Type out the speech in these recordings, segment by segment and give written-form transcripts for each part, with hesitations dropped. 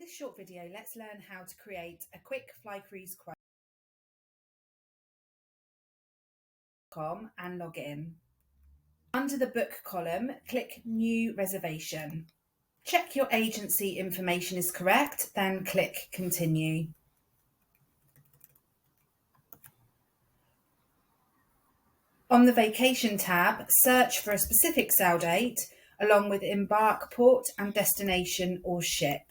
this short video, let's learn how to create a quick Flycruise quote and log in. Under the book column, click New Reservation. Check your agency information is correct, then click Continue. On the Vacation tab, search for a specific sail date along with embark port and destination or ship.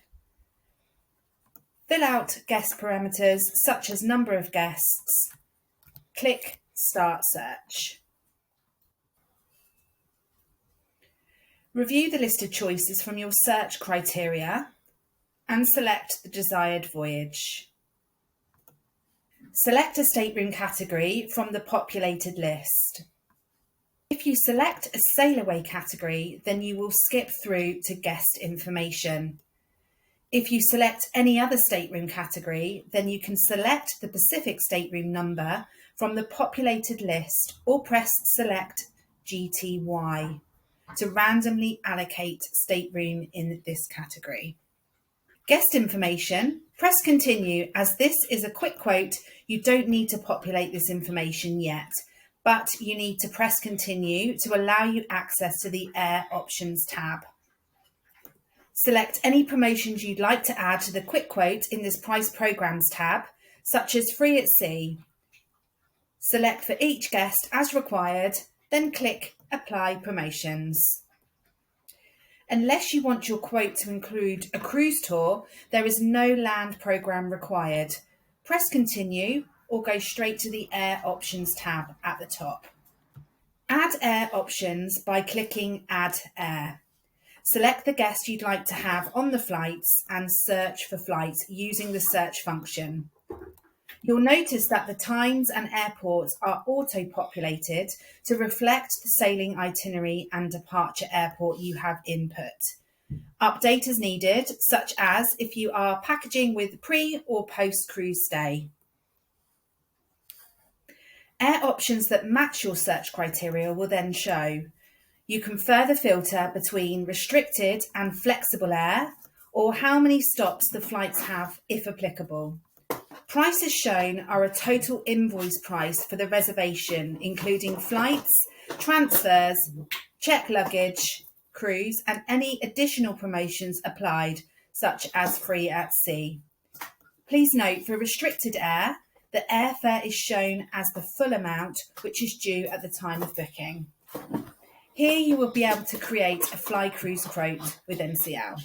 Fill out guest parameters such as number of guests. Click Start Search. Review the listed choices from your search criteria and select the desired voyage. Select a stateroom category from the populated list. If you select a sail away category, then you will skip through to guest information. If you select any other stateroom category, then you can select the Pacific stateroom number from the populated list or press Select GTY to randomly allocate stateroom in this category. Guest information, press Continue as this is a quick quote. You don't need to populate this information yet, but you need to press Continue to allow you access to the Air Options tab. Select any promotions you'd like to add to the quick quote in this Price Programs tab, such as Free at Sea. Select for each guest as required, then click Apply Promotions. Unless you want your quote to include a cruise tour, there is no land program required. Press Continue or go straight to the Air Options tab at the top. Add Air Options by clicking Add Air. Select the guest you'd like to have on the flights and search for flights using the search function. You'll notice that the times and airports are auto-populated to reflect the sailing itinerary and departure airport you have input. Update as needed, such as if you are packaging with pre- or post-cruise stay. Air options that match your search criteria will then show. You can further filter between restricted and flexible air, or how many stops the flights have if applicable. Prices shown are a total invoice price for the reservation, including flights, transfers, check luggage, cruise, and any additional promotions applied, such as Free at Sea. Please note, for restricted air, the airfare is shown as the full amount, which is due at the time of booking. Here you will be able to create a Flycruise quote with NCL.